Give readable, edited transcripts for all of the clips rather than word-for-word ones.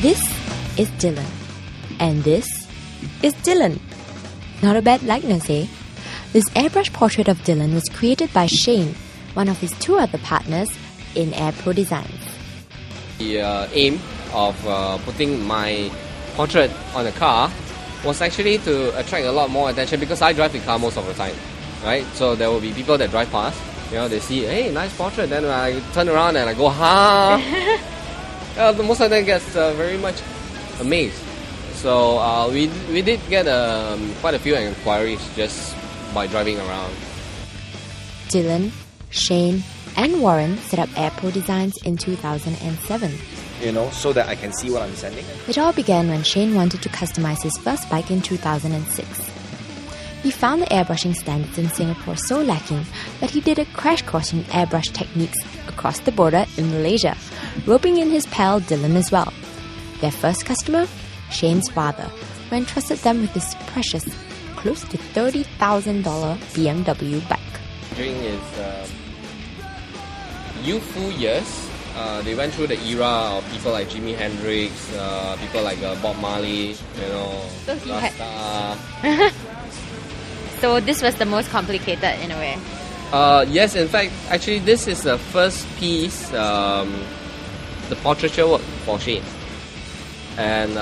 This is Dylan. And this is Dylan. Not a bad likeness, eh? This airbrush portrait of Dylan was created by Shane, one of his two other partners in AirPro Designs. The aim of putting my portrait on the car was actually to attract a lot more attention because I drive the car most of the time, right? So there will be people that drive past, they see, hey, nice portrait, then I turn around and I go, ha! Most of them gets very much amazed. So we did get quite a few inquiries just by driving around. Dylan, Shane, and Warren set up AirPro Designs in 2007. So that I can see what I'm sending. It all began when Shane wanted to customize his first bike in 2006. He found the airbrushing standards in Singapore so lacking that he did a crash course in airbrush techniques across the border in Malaysia, roping in his pal Dylan as well. Their first customer, Shane's father, who entrusted them with his precious, close to $30,000 BMW bike. During his youthful years, they went through the era of people like Jimi Hendrix, people like Bob Marley, So he Rasta. So this was the most complicated in a way. Yes, in fact, actually this is the first piece, the portraiture work for Shane. And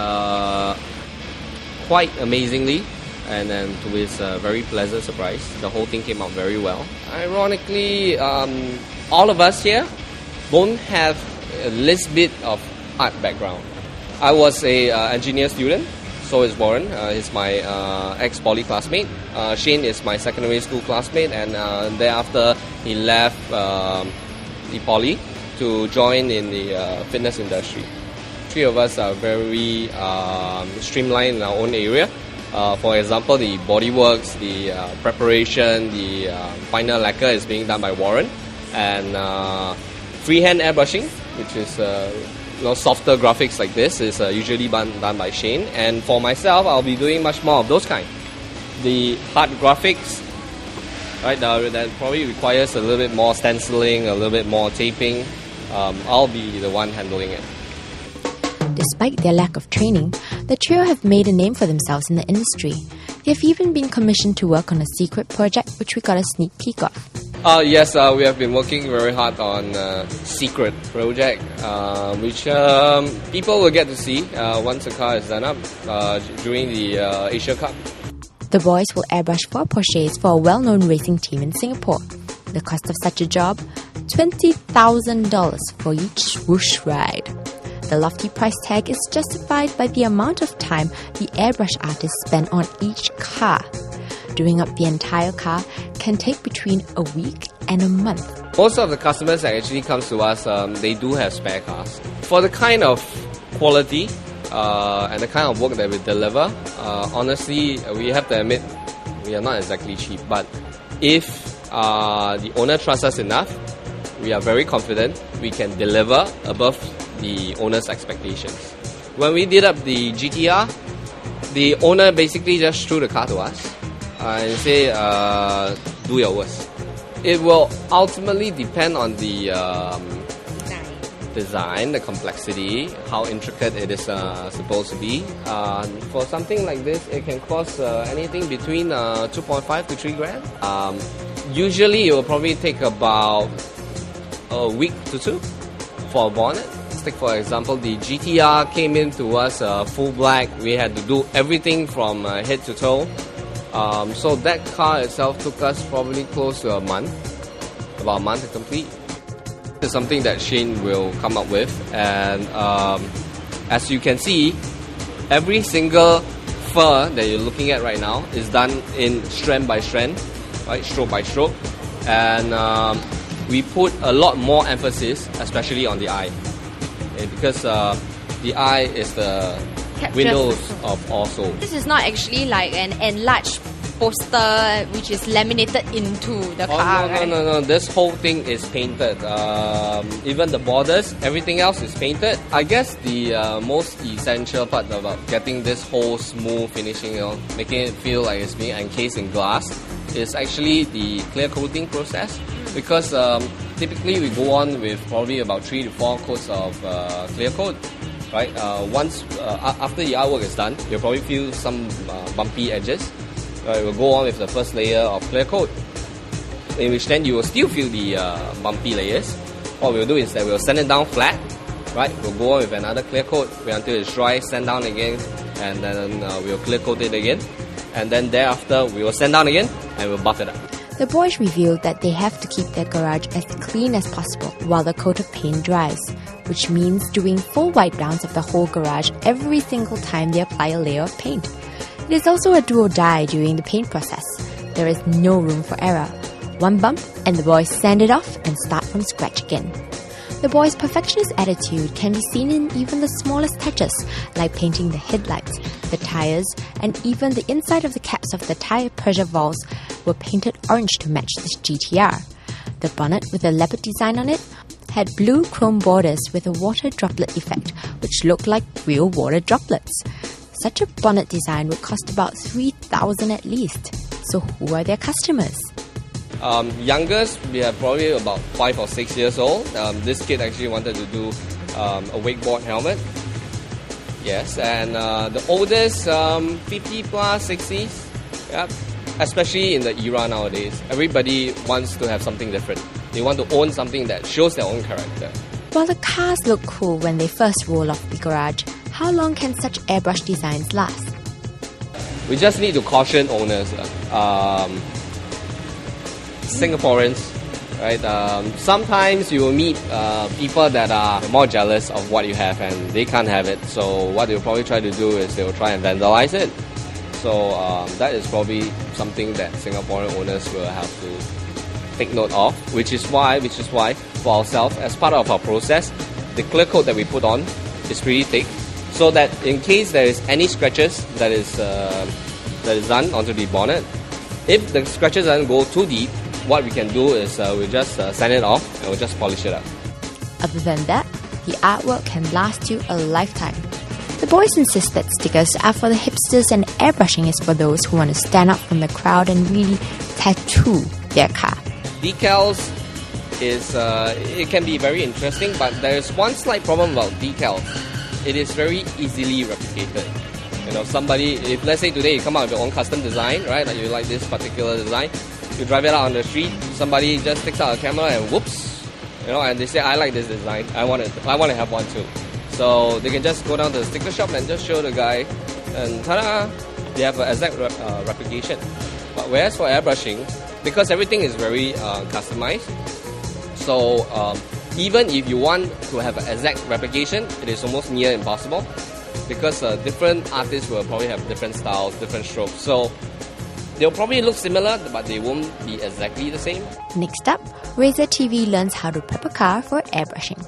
quite amazingly, and then to his very pleasant surprise, the whole thing came out very well. Ironically, all of us here don't have a least bit of art background. I was a engineer student, so is Warren. He's my ex-poly classmate. Shane is my secondary school classmate, and thereafter he left the poly to join in the fitness industry. Three of us are very streamlined in our own area. For example, the bodyworks, the preparation, the final lacquer is being done by Warren, and freehand airbrushing, which is softer graphics like this, is usually done by Shane. And for myself, I'll be doing much more of those kind. The hard graphics, right, that probably requires a little bit more stenciling, a little bit more taping. I'll be the one handling it. Despite their lack of training, the trio have made a name for themselves in the industry. They have even been commissioned to work on a secret project which we got a sneak peek of. Yes, we have been working very hard on a secret project, which people will get to see once the car is done up during the Asia Cup. The boys will airbrush 4 Porsches for a well-known racing team in Singapore. The cost of such a job? $20,000 for each swoosh ride. The lofty price tag is justified by the amount of time the airbrush artist spent on each car. Doing up the entire car can take between a week and a month. Most of the customers that actually comes to us, they do have spare cars. For the kind of quality and the kind of work that we deliver, honestly, we have to admit we are not exactly cheap. But if the owner trusts us enough, we are very confident we can deliver above the owner's expectations. When we did up the GTR, the owner basically just threw the car to us and say, do your worst. It will ultimately depend on the design, the complexity, how intricate it is supposed to be. For something like this, it can cost anything between 2.5 to 3 grand. Usually it will probably take about a week to 2 for a bonnet. Take for example, the GTR came in to us full black. We had to do everything from head to toe. So that car itself took us probably close to about a month to complete. It's something that Shane will come up with, and as you can see, every single fur that you're looking at right now is done in strand by strand, right, stroke by stroke, and we put a lot more emphasis, especially on the eye. Because the eye is the windows of all souls. This is not actually like an enlarged poster which is laminated into the car, right? No. This whole thing is painted. Even the borders, everything else is painted. I guess the most essential part about getting this whole smooth finishing, making it feel like it's being encased in glass, is actually the clear coating process. Because typically we go on with probably about 3 to 4 coats of clear coat. right? Once after the artwork is done, you'll probably feel some bumpy edges. We'll go on with the first layer of clear coat, in which then you will still feel the bumpy layers. What we'll do is that we'll sand it down flat, right? We'll go on with another clear coat, wait until it's dry, sand down again, and then we'll clear coat it again. And then thereafter, we will sand down again, and we'll buff it up. The boys revealed that they have to keep their garage as clean as possible while the coat of paint dries, which means doing full wipe downs of the whole garage every single time they apply a layer of paint. It is also a do or die during the paint process. There is no room for error. One bump and the boys sand it off and start from scratch again. The boys' perfectionist attitude can be seen in even the smallest touches, like painting the headlights, the tires, and even the inside of the caps of the tire pressure valves were painted orange to match this GTR. The bonnet with a leopard design on it had blue chrome borders with a water droplet effect, which looked like real water droplets. Such a bonnet design would cost about $3,000 at least. So who are their customers? Youngest, we are probably about 5 or 6 years old. This kid actually wanted to do a wakeboard helmet. Yes, and the oldest, 50 plus, 60s. Yep. Especially in the era nowadays, everybody wants to have something different. They want to own something that shows their own character. While the cars look cool when they first roll off the garage, how long can such airbrush designs last? We just need to caution owners, Singaporeans, right? Sometimes you will meet people that are more jealous of what you have and they can't have it. So what they'll probably try to do is they'll try and vandalize it. So that is probably something that Singaporean owners will have to take note of, which is why for ourselves, as part of our process, the clear coat that we put on is pretty thick, so that in case there is any scratches that is done onto the bonnet, if the scratches doesn't go too deep, what we can do is we'll just sand it off and we'll just polish it up. Other than that, the artwork can last you a lifetime. The boys insist that stickers are for the hipsters and airbrushing is for those who want to stand out from the crowd and really tattoo their car. Decals is it can be very interesting, but there is one slight problem about decals. It is very easily replicated. You know, somebody, if let's say today you come out with your own custom design, right? Like you like this particular design, you drive it out on the street, somebody just takes out a camera and whoops, you know, and they say, I like this design, I want to have one too. So they can just go down to the sticker shop and just show the guy, and ta-da, they have an exact replication. But whereas for airbrushing, because everything is very customized, so even if you want to have an exact replication, it is almost near impossible, because different artists will probably have different styles, different strokes. So they'll probably look similar, but they won't be exactly the same. Next up, Razer TV learns how to prep a car for airbrushing.